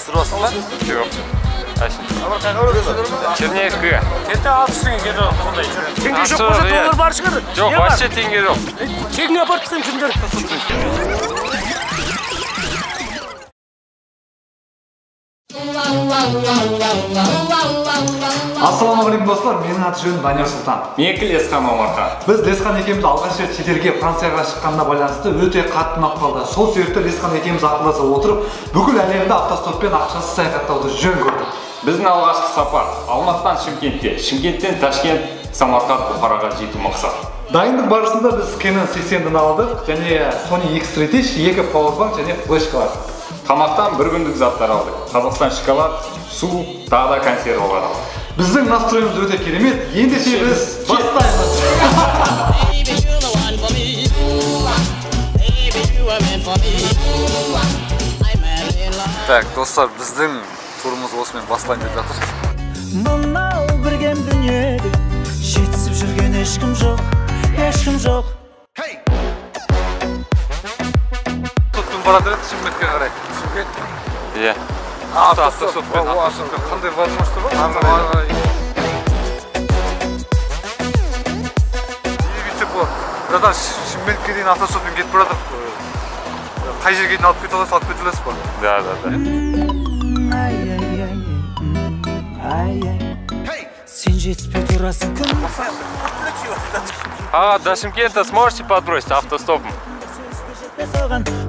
Сұрасың ба? Жоқ. Чернеевкаға. Кетті 60 теңге кетті ондай жүр. Теңге жоқ болса доллар бар шығар. Жоқ, вообще теңге жоқ. Тегіне апарып тастайын жүндер. Ассалаумағалейкум достар, менің аты жөнім Данияр Сұлтан. Менікі Лесхан Омархан. Біз Лесхан екеуміз алғаш рет шетелге Францияға шыққанына байланысты өте қатты ұнап қалды. Сол себепті Лесхан екеуміз ақылдаса отырып, бүкіл әлемді автостоппен ақшасыз саяхаттауды жөн көрдік. Біздің алғашқы сапар Алматыдан Шымкентке, Шымкенттен Ташкент, Самарқанд, Бұхараға жету мақсат. Дайындық барысында біз Canon 80-ді алдық және Sony X3 2 Powerbank және флешкалар. Тамақтан бір күндік заттар алдық. Қазақстан шоколад, су, тағы да консервалар алдық. Біздің настроеміз өте керемет. Ендеше біз бастаймыз. Так, достар, біздің турымыз осымен бастайын деп жатыр. Мынау біргем дүниеде жетісіп жүрген ешкім жоқ, ешкім жоқ. Тұтқын барады еді Шымкентке қарай. Шымкент? Иә. Автостоппен қандай возможности бар? Задан Шымкентке дейін автостоппен кетіп барады. Қай жерге дейін алып кете аласыз, алып кете аласыз ба? Да. Сен жетіспей тұрасың күн. До Шымкента сможете подбросить автостопом?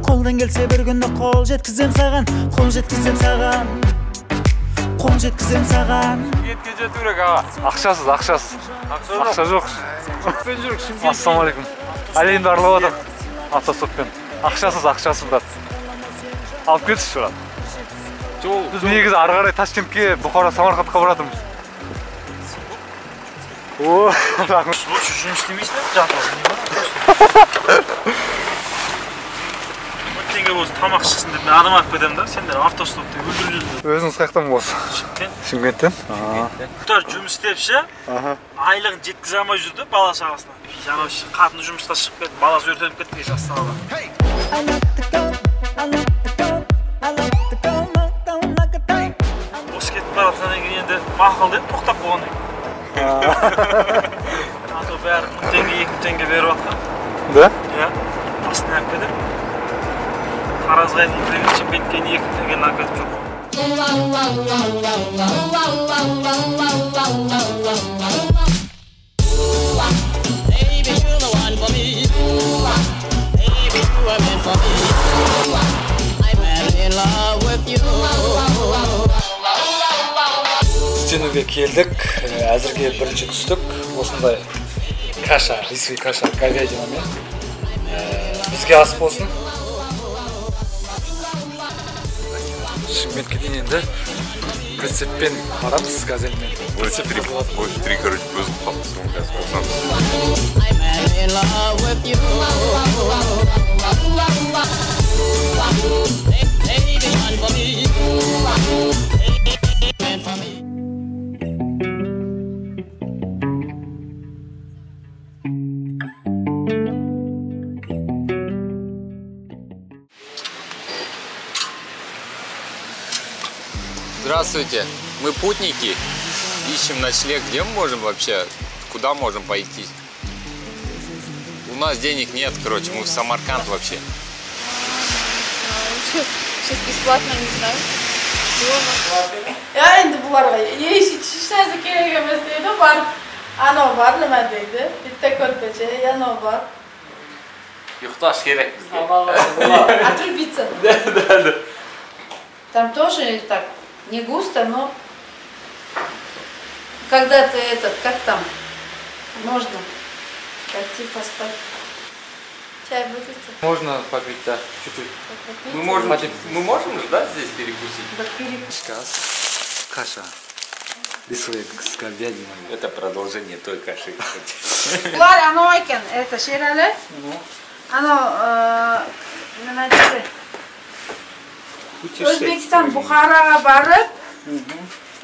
Қолдан келсе бір күні қол жеткізем саған, қол жеткізем саған, қол жеткізем саған. Шымкентке жету керек аға. Ақшасыз. Ақша жоқ. Ассалаумағалейкум. Әлемді аралап жатыр автостоппен. Ақшасыз, брат. Алып кетші, брат. Біз негізі ары қарай Ташкентке, Бұхара, Самарқандқа баратырмыз. Лучше жұмыс істемейсің, жатырсың. Өттенге болсын тамақ ішсін деп мен адам алып кетемін да, сендер автостопты өлдіріп жүрсіңдер. Өзіңіз қаяқтан болсын? Шымкенттен. Құттар жұмыс істепші, айлығын жеткізе алмай жүрді бала шағасына. Жаңа қатыны жұмысқа шығып кетті, баласы өртеніп кетті кеш Астанада. Осы кетіп баратқаннан кейін енді мақұл деп тоқтап болғаннан кейін. Ато бәрі 1000 теңге, 2000 теңге беріп жатқан. Да? Иә, астына алып кетіп. Таразға айтылып берген Шымкентке 2000 теңгені алып кетіп жоқ. Түстенуге келдік, әзірге бірінші түстік. Осындай каша, рисовый каша говядинамен. Бізге ас болсын. Шымкентке дейін енді прицеппен барамыз, газельмен. Прицеп 3, короче, бұзып қалды. Здравствуйте, мы путники, ищем ночлег. Где мы можем вообще, куда можем пойти? У нас денег нет, короче, мы в Самарканд вообще. Сейчас бесплатно, не знаю. Я инде буларга еш нәрсе керек емес дейді, бар. Анау бар, нема дейді. Бітті көрпеше, анау бар. Ұйықташ керек бізге. Отрубиться. Да. Там тоже так не густо, но когда ты как там, можно пойти поспать. Чай будете? Можно попить, да, чуть-чуть. Мы можем ждать здесь перекусить? Да, перекусить. Каша. Рисовая с говядиной. Это продолжение той каши. Бұлар анау екен, это шералы. Анау, нема дейді? Өзбекстан, Бұхараға барып,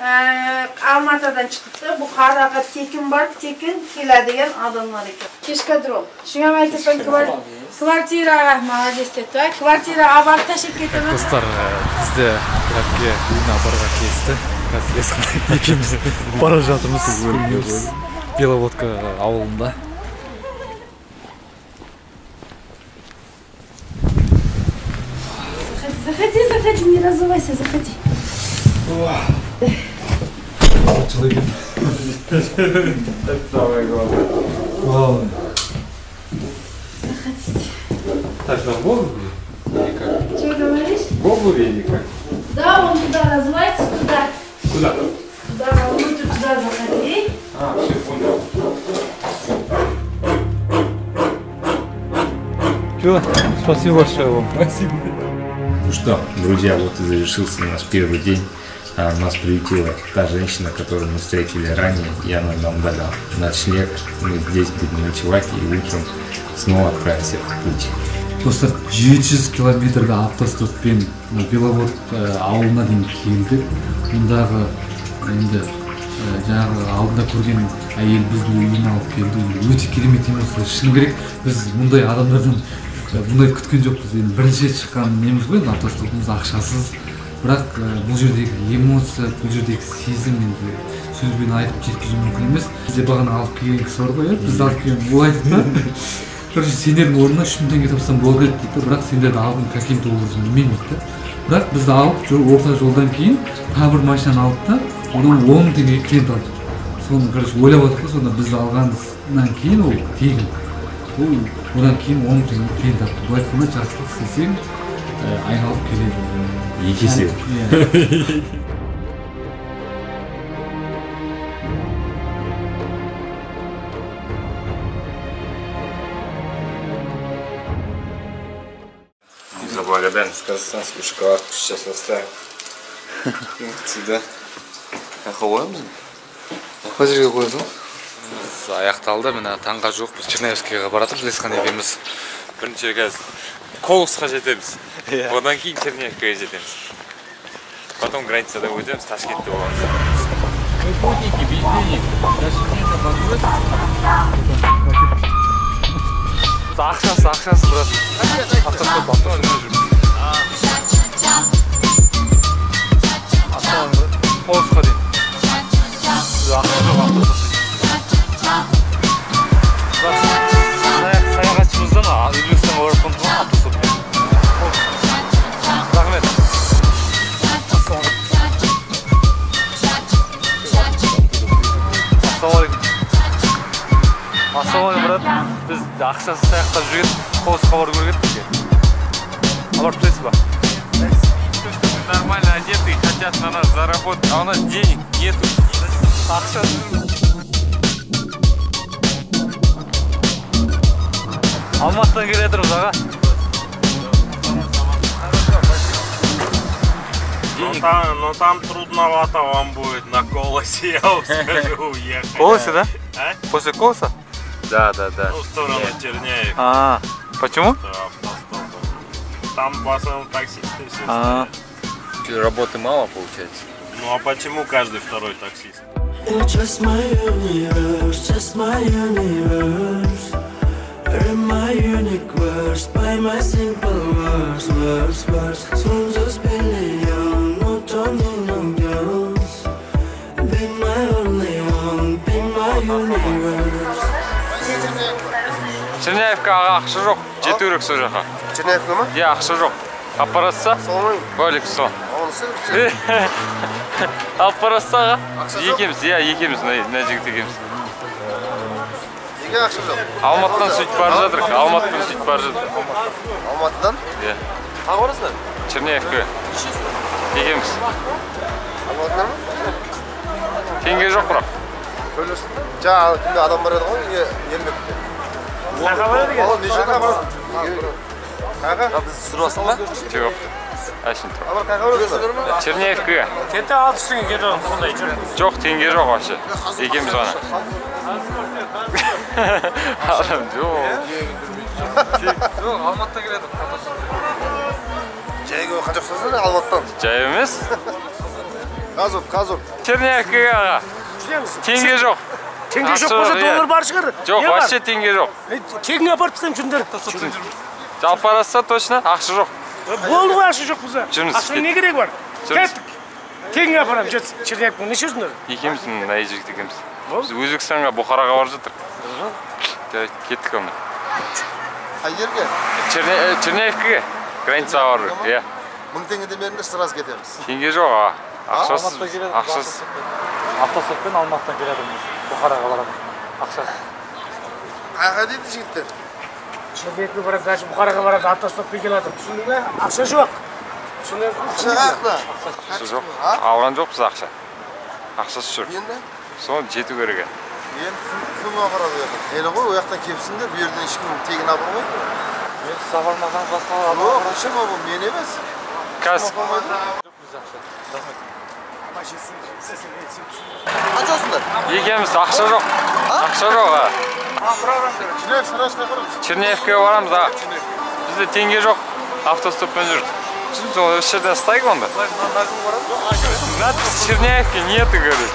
Алматыдан chiqibdi. Bu qanaqa tekin bor, tekin keladigan odamlar ekan. Kechqadrom. Shunga ham aytaman, kvartiraga молодец debdi. Kvartira olib tashib ketaman. Dostlar, bizde Irakka uyuna barga keldi. Hozir ikimiz bара жатырмыз. Беловодка ауылында. Заходи, не разувайся, заходи. Человек. Это самое главное. Заходите. Так что в обуви? Или как? Что говоришь? В обуви или как? Да, он туда разувается, туда. Куда? Да, он туда заходи. Все понял. Чё? Спасибо большое вам. Спасибо. Ну что, друзья, вот и завершился наш первый день. Нас приютила та женщина, которую мы встретили ранее, и она нам дала ночлег. Мы здесь будем ночевать и утром снова отправимся в путь. Достар 700 километрді автостоппен Беловод ауылына дейін келдік. Мұндағы енді жаңағы алдында көрген әйел біздің үйіне алып келді. Өте керемет эмоция. Шыны керек, біз мұндай адамдардан бұндай күткен жоқпыз. Енді бірінші рет шыққан неміз ғой, автостопымыз ақшасыз. Бірақ бұл жердегі эмоция, бұл жердегі сезім енді сөзбен айтып жеткізу мүмкін емес. Бізде бағана алып келген кісі бар ғой, бізді алып келген ол айтты да. Короче, сендердің орнына 3 мың теңге тапсам болады дейді, бірақ сендерді алдым каким-то образом білмеймін дейді. Бірақ бізді алып орта жолдан кейін тағы бір машинаны алып та, одан 10 мың теңгеге клиент алды. Соны, короче, ойлап отырдық, сонда бізді алғаннан кейін ол тегін. Одан кейін 10 мың теңгеге клиент алды. Бұл айтқанда жақсылық істесең айналып келеді. Екі есе. За благодарность казахстанскую шоколадку сейчас оставим. Сюда. Қойамыз? Қай жерге қоясың? Аяқталды, мына таңға жоқ, біз Черняевскийге баратырмыз, Лесхан екеуміз. Бірінші қазір Колосқа жетеміз. Одан кейін Черняевкаға жетеміз. Потом границада өтеміз, Ташкентте боламыз. Мы путники, без денег. Даже нет обозвать. Ақшасы, брат. Автостоп. Колосқа дейін. Ақша жоқ автостоп. Саяхатшымыздан Өзбекстанға барып тұрған автостоппен. Рахмет. Ассалаумалейкум, брат. Біз ақшасы саяқтап жүрген, Колосқа барып көрген бізге. Алып тұрсыз ба? Нормально одетые, хотят на нас заработать, а у нас денег нету. Ақшасы Алматыдан келе жатырмыз, аға. Но там трудновато вам будет на Колосе, я вам скажу, уехать. Колосе, да? А? После Колоса? Да. Ну, в сторону Черняев. Почему? Там в основном таксисты все. Работы мало получается. Ну а почему каждый второй таксист? You're just my universe, just my universe. You're my unique words, by my simple words. Sonsuz billion, no girls. Be my only one, be my universe. Черняевкаға ақша жоқ, жету керек сол жаққа. Черняевка ма? Иә, ақша жоқ. Алып барасыз? Уалейкум салам. Алып барасыз аға? Екеуміз, мына жігіт екеуміз. Неге ақша жоқ? Алматыдан сөйтіп бара жатырық, Алматыдан? Иә. Қай барасыңдар? Черняевка. Екеуміз. Алматыдан ма? Теңге жоқ бірақ. Сөйлесін. Жаңа түнде адам барады ғой, Ермекте. Қайға барады екен? Неше қайға барады? Қайға? Біз сұрасың ба? Жоқ. Әшін тұр. Абар қайға барады? Черняевкаға. Кетті алты үстіңе кетіп қондай жүр. Жоқ, теңге жоқ вообще. Екеуміз ғана. Адам жоқ. Алматыдан келеді. Жайға қанша ұқсасың Алматыдан? Жай емес. Қазір. Черняевкаға аға. Теңге жоқ. Теңге жоқ болса доллар бар шығар. Жоқ, вообще теңге жоқ. Теңге апарып тастайын жүріңдер. Жалпы арасса точно ақша жоқ. Болды ғой ақша жоқ болса. Жүріңіз. Ақша не керек бар? Кеттік. Теңге апарамын, жетсін. Черняевкаға неше жүрсіңдер? Екеуміз мына жігіт екеуміз. Біз Өзбекстанға, Бұхараға барып жатыр. Кеттік онда. Қай жерге? Черняевкаға. Границаға барып. Иә. 1000 теңгеден беріңдер, сразу кетеміз. Теңге жоқ аға. Ақшасыз. Автостоппен Алматыдан келатырмыз. Бұхараға барамыз. Ақшасыз. Қайға дейді жігіттер? Черняевкаға барады, даже Бұхараға барады, автостоппен келатыр. Түсіндің бе? Ақша жоқ. Ақша қақта? Ақша жоқ. Алған жоқпыз ақша. Ақшасы жоқ. Енді? Соны жету керек. Енді кім апарады өйяққа? Елі ғой, өйяқтан кепсіңдер, бұл жерден ешкім тегін апармайды. Мен сапармасам басқа Жоқ, қашым бұл мен емес. Қазір. Қаншасыңдар? Екеуміз ақша жоқ. Ақша жоқ. Черняевкаға барамыз аға. Бізде теңге жоқ. Автостоппен жүрдік. Сол осы жерден стайк онда. Черняевки нету, говорит.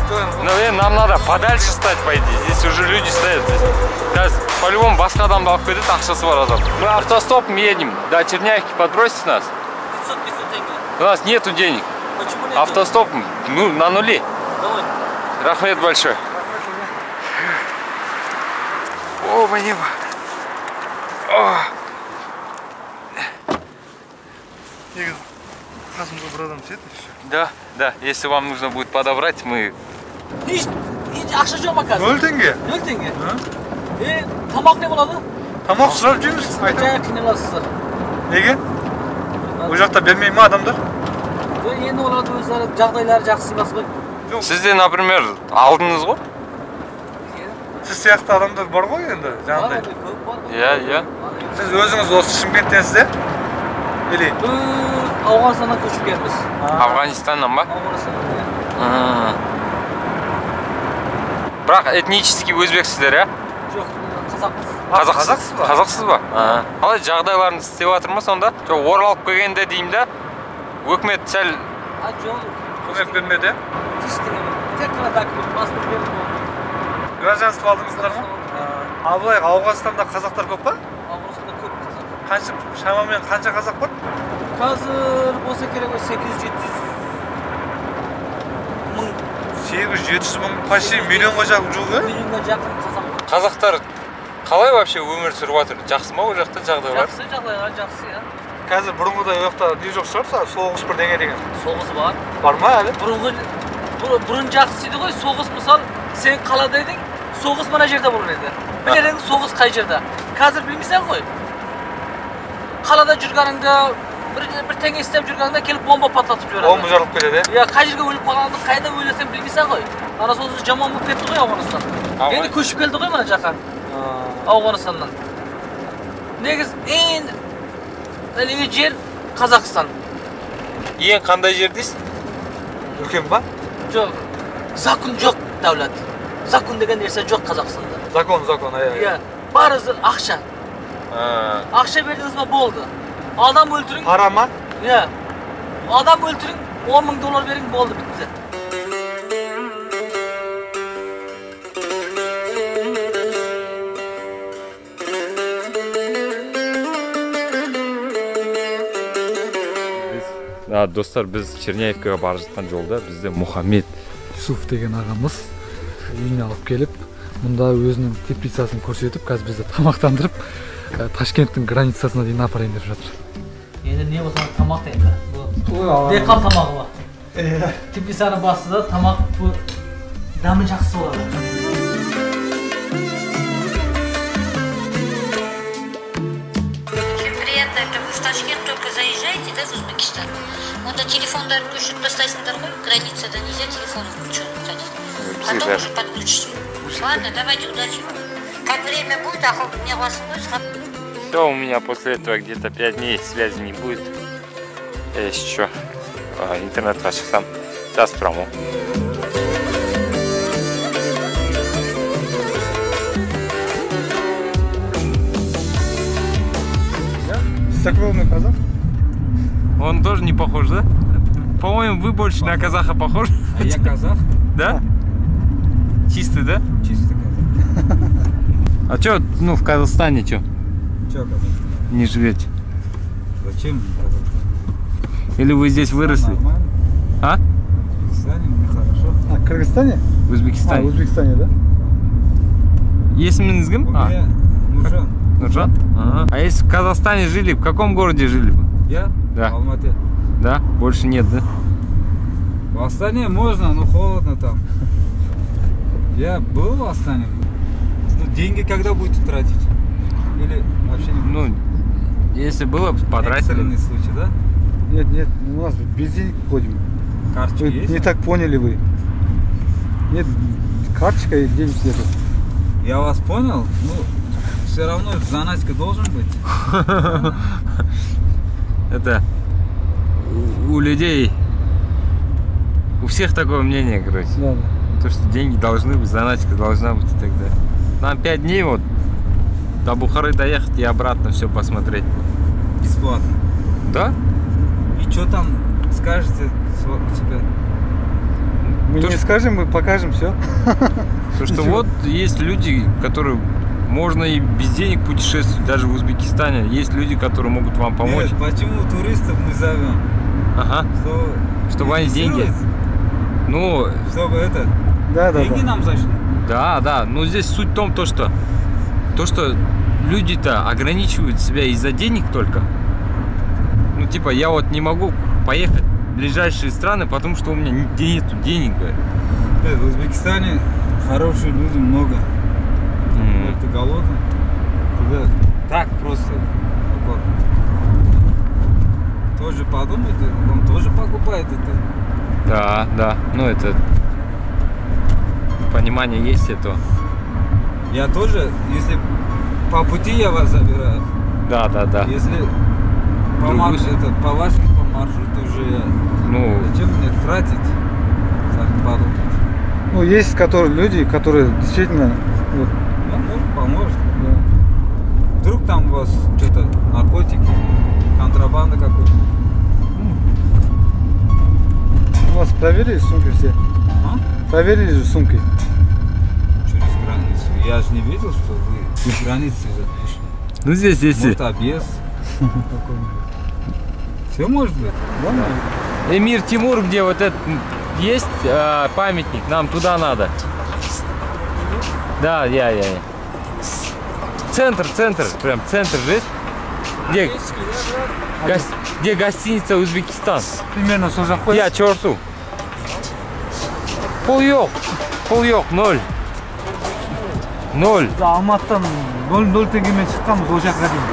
Ну, нам надо подальше стать, по идее. Здесь уже люди стоят. Здесь по-любому басқа адамды алып кетеді, ақшасы бар адам. Мы автостопом едем. До Черняевки подбросите нас. 500 теңге. У нас нету денег. Почему нет? Автостопом, ну, на нуле. Давай. Рахмет большой. О, небо. Қасымға бір адам түседі. Да. Если вам нужно будет подобрать, мы... Hiç ақша жоқ ма қазір? 0 теңге. 0 теңге? Тамақ не болады? Тамақ сұрап жүрміз. Жаңа қиналасыздар. Неге? Ол жақта бермей ма адамдар? Енді оларды өздері жағдайлары жақсы емес қой. Сізде, например, алдыңыз ғой? Сіз сияқты адамдар бар ғой енді, жаңағыдай. Иә. Сіз өзіңіз осы Шымкенттенсіз де? Или? Ауғанстаннан көшіп келдік. Афганистаннан ба? Ауғанстаннан. Бірақ этнически өзбексіздер, иә? Жоқ, қазақпыз. Қазақсыз ба? Қазақсыз ба? Қалай жағдайларыңыз істеп жатыр ма сонда? Жоқ, оралып келгенде деймін да, өкімет сәл... Жоқ. Көмек бермеді? Тек қана документ, паспорт беріп болды. Гражданство алдыңыздар ма? Ал былай, Ауғанстанда қазақтар көп па? Ауғанстанда көп қазақ. Шамамен қанша қазақ бар? Қазір болса керек 800-700 мың. 800-700 мың, почти миллионға жақын жуық, е? Миллионға жақын қазақ. Қазақтар қалай вообще өмір сүріп жатыр? Жақсы ма ол жақта жағдайлар? Жақсы, жағдайлар жақсы, иә. Қазір бұрынғыдай ол жақта не жоқ шығар, соғыс бірдеңе деген. Соғыс бар. Бар ма әлі? Бұрын жақсы еді ғой, соғыс мысал, сен қалада едің, соғыс мына жерде болар еді. Білер едің, соғыс қай жерде. Қазір білмейсің ғой. Қалада жүргеніңде, бір теңге істеп жүргеніңде келіп бомба патлатып жібереді. Бомба жарылып кетеді, иә? Қай жерге өліп қалғаныңды қайда өлесің білмейсің ғой. Ана сол жаман болып кетті ғой Ауғанстан. Енді көшіп келді ғой мына жаққа. Ауғанстаннан. Негіз ең жер Қазақстан. Ең қандай жер дейсің? Үлкен ба? Жоқ. Закон жоқ дәулет. Закон деген нәрсе жоқ Қазақстанда. Закон, иә. Барысы ақша. Ақша бердіңіз ма болды. Адам өлтірің. Пара ма? Иә. Адам өлтірің, $10,000 берің болды бітті. Достар, біз Черняевкаға бара жатқан жолда бізде Мұхаммед Юсуф деген ағамыз үйіне алып келіп, мұнда өзінің теплицасын көрсетіп, қазір бізді тамақтандырып, Ташкенттің границасына дейін апарайын деп жатыр. Енді не болса тамақ енді. Декан тамағы бар. Теплицаның басында тамақ дәмі жақсы болады. В Ташкент только заезжаете, да, в Узбекистан? Вот телефондар включить поставьте дорогой, граница, да нельзя телефон включить. Потом уже подключите. Ладно, давайте, удачи вам. Как время будет, мне вас все, у меня после этого где-то 5 дней связи не будет. Я еще интернет сам. Сейчас прому. Сакровный казах? Он тоже не похож, да? по-моему, вы больше на казаха похожи. А я казах? Да? Чистый, да? Чистый казах. А чё, ну, в Казахстане чё? Чё Казахстан? Не живете? Зачем Казахстан? Или вы здесь выросли? Нормально. А? В Казахстане мне хорошо. А, в Кыргызстане? В Узбекистане. А, в Узбекистане, да? Есіміңіз кім? Нуржан. Нуржан? Ага. А если в Казахстане жили, в каком городе жили бы? Я? Да. В Алматы. Да? Больше нет, да? В Астане можно, но холодно там. Я был в Астане. Ну, деньги когда будете тратить? Или вообще не? Ну, если было, потратили. Экстренный случай, да? Нет, нет, у нас без денег ходим. Карточка Вы есть? не так поняли вы. Нет, карточка и денег нету. Я вас понял, ну, все равно заначка должен быть. Это у людей, у всех такое мнение, короче. Да, да. То, что деньги должны быть, заначка должна быть и так далее. Нам 5 дней вот до Бухары доехать и обратно все посмотреть. Бесплатно. Да? И что там скажете себя? Мы не скажем, мы покажем все. Потому что вот есть люди, которые можно и без денег путешествовать, даже в Узбекистане. Есть люди, которые могут вам помочь. Нет, почему туристов мы зовем? Ага. Чтобы они деньги. Ну. Чтобы это. Да, деньги нам зашли. Да, да. Но здесь суть в том, что люди-то ограничивают себя из-за денег только. Ну, типа, я вот не могу поехать в ближайшие страны, потому что у меня нету денег. Нет, в Узбекистане хорошие люди много. Ты голодный? Туда так просто. Тоже подумайте, он тоже покупает это. Да, да. Ну, это понимание есть этого. Я тоже, если по пути я вас забираю. Да, да, да. Если по вашему маршруту уже я. Ну. Зачем мне тратить? Подумать. Ну, есть люди, которые действительно. Вот, поможет. Да. Вдруг там у вас что-то наркотики, контрабанда какой-то. У вас проверили сумки все? А? Проверили же сумки. Через границу. Я же не видел, что вы границы запишете. Ну здесь есть. Может, объезд какой-нибудь. Все может быть? Да. Эмир Тимур, где вот этот есть памятник, нам туда надо. Да, я. Центр, прям центр же. Где гостиница Узбекистан? Примерно сол жаққа. Я черту. Пол жоқ, 0. Алматыдан 0 теңгемен шыққанбыз ол жаққа дейін.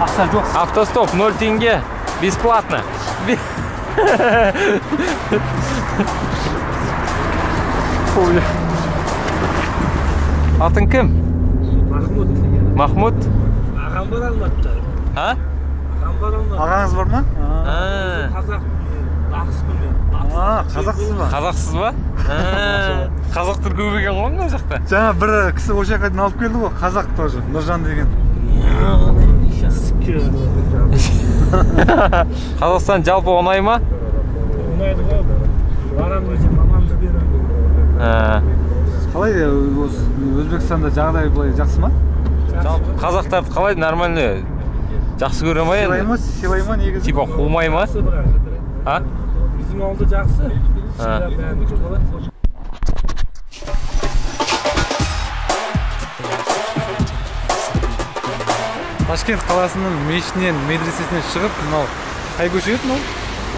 Ақша жоқ. Автостоп 0 теңге, бесплатно. Атың кім? Махмуд. Ағам бар Алматыда. А? Ағам бар Алматыда. Ағаңыз бар ма? Қазақ. Ақыспын мен. Қазақсыз ба? Қазақсыз ба? Қазақтар көбейген ғой мына жақта. Жаңа бір кісі ол жаққа дейін алып келді ғой, қазақ тоже, Нұржан деген. Қазақстан жалпы оңай ма? Оңайды ғой. Барам өзім мамамды беремін. Қалай Өзбекстанда жағдай былай жақсы ма? Қазақтарды қалай нормально жақсы көре ма енді? Сыйлай ма негізі? Типа қумай ма? А? Bizim oldu жақсы. Ташкент қаласының мешітінен, медресесінен шығып, мынау қай көше еді мынау?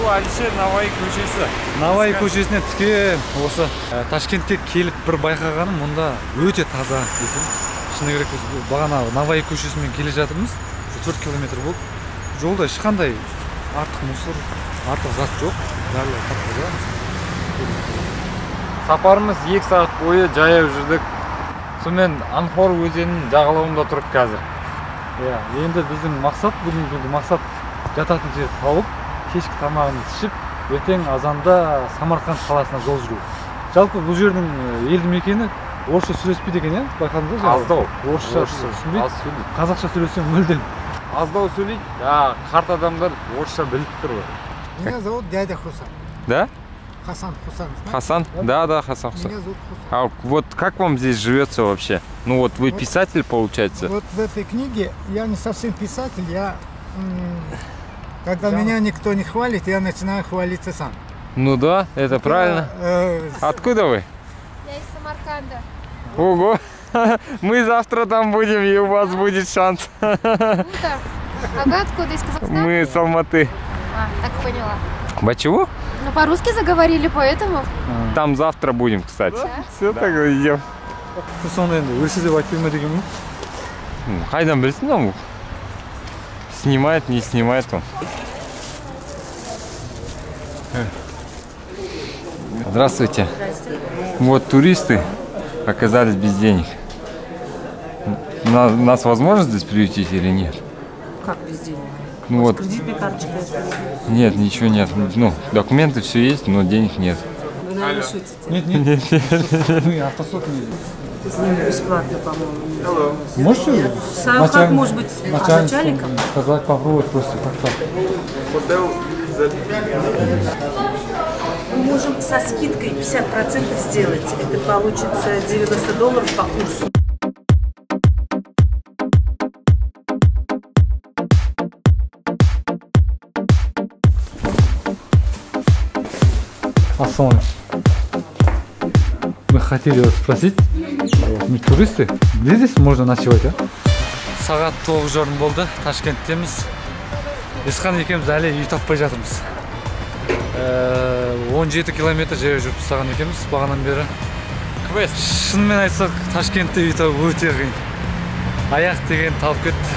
Бұл Әлішер Наваи көшесі. Наваи көшесінен тікен осы Ташкентке келіп бір байқағаным, мұнда өте таза екен. Шыны керек, бағана Наваи көшесімен келе жатырмыз. 4 километр болып. Жолда ешқандай артық мусор, артық зат жоқ. Барлығы тап-таза. Сапарымыз 2 сағат бойы жаяу жүрдік. Сонымен Анхор өзенінің жағалауында тұрып қазір. Енді біздің мақсат, бүгінгі мақсат жататын жер тауып, кешкі тамағымызды ішіп, ертең азанда Самарқанд қаласына жол жүру. Жалпы бұл жердің елді мекені орысша сөйлеспейді екен, байқадыңыз ба? Аздау. Орысша сөйлеспейді. Қазақша сөйлесең мүлдем. Аздау сөйлейді. Қарт адамдар орысша біліп тұр ғой. Меня зовут дядя Хусан. Да? Хасан, Хасан? Да, Хасан. Меня зовут Хусан. А вот как вам здесь живется вообще? Ну вот вы писатель, получается? Вот в этой книге я не совсем писатель, когда меня никто не хвалит, я начинаю хвалиться сам. Ну да, это правильно. Откуда вы? Я из Самарканда. Ого! Мы завтра там будем, и у вас будет шанс. Круто. А вы откуда? Из Казахстана? Мы с Алматы. Так поняла. Почему? Ну, по-русски заговорили, поэтому. Там завтра будем, кстати. Все, так идем. Хайдан білсін он? Снимает, не снимает он. Здравствуйте. Вот туристы оказались без денег. Нас возможно здесь приютить или нет? Как без денег? Ну вот. Кредитной карточкой? Нет, ничего нет. Ну, документы все есть, но денег нет. Вы, наверное, шутите? Нет. Автостоп не Бесплатно, по-моему. Можете? Как может быть начальником? Сказать, попробовать просто как-то. Мы можем со скидкой 50% сделать. Это получится $90 по курсу. Ассалам. Мы хотели вас спросить, мы туристы, где здесь можно ночевать, а? Сағат 9:30 болды, Ташкенттеміз. Есхан екеуміз әлі үй таппай жатырмыз. 17 километр жаяу жүріп тастаған екенбіз бағанан бері. Шынымен айтсақ, Ташкентте үй табу өте қиын. Аяқ деген талып кетті.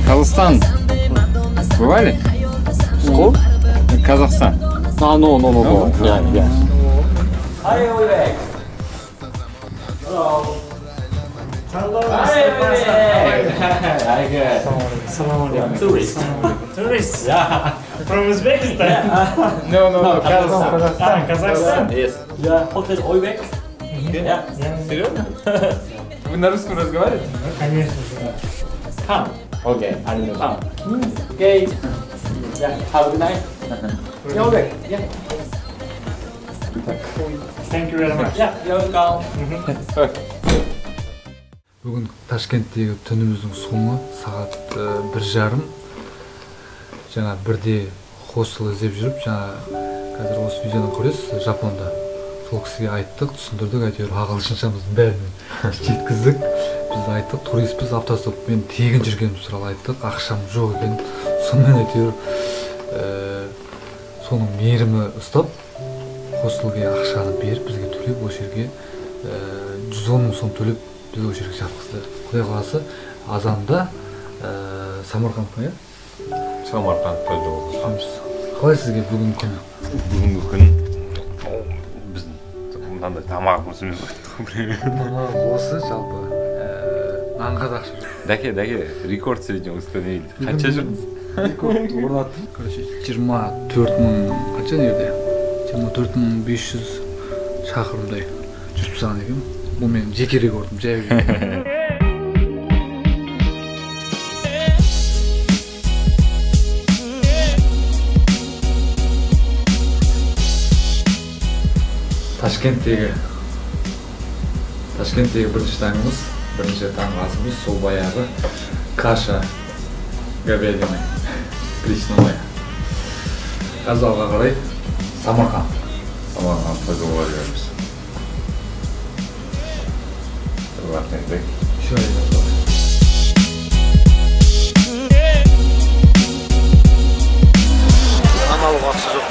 Казахстан. Бывали? Что? Казахстан. No. Yeah. Hi, Ulrich. Hello. Hi, good. Assalamu alaikum. Tourists? Yeah. From Uzbekistan? No, Kazakhstan. Kazakhstan? Yes. Yeah, hotel Oybek. Yeah. Серьезно? Вы на русском разговариваете? Конечно. Come. Okay. Come. Okay. Yeah. Have a good night. Yeah, Oybek. Yeah. Thank you very much. Yeah, you're welcome. Бүгін Ташкенттегі түніміздің соңы сағат 1:30. Жаңа бірде хостел іздеп жүріп, жаңа қазір осы видеоны көресіз, Жапонда. Сол кісіге айттық, түсіндірдік, әйтеуір ағылшыншамыздың бәрін жеткіздік. Біз айттық, туристпіз, автостоппен тегін жүргеніміз туралы айттық, ақшам жоқ екен. Сонымен әйтеуір соның мейірімі ұстап, хостелге ақшаны беріп, бізге төлеп, осы жерге 110 мың сом төлеп, біз осы жерге жатқызды. Құдай қаласа, азанда Самарқандқа, иә? Самарқандқа жолығамыз. Қалай сізге бүгінгі күн? Бүгінгі күн біздің мынандай тамағымыз емес қой. Осы жалпы нанға да ақша. Дәке, рекорд сегодня установили. Қанша жүрдіңіз? Рекорд орнаттым. Короче, 24 мың, қанша жерде? 24.500 шақырымдай жүріп тастаған екенмін. Бұл менің жеке рекордым, жаяу жүрген. Ташкенттегі бірінші таңымыз, бірінші таң асымыз сол баяғы каша говядиной, гречневая. Қазір алға қарай Самарқандқа жолға жүреміз. Аналық ақша жоқ.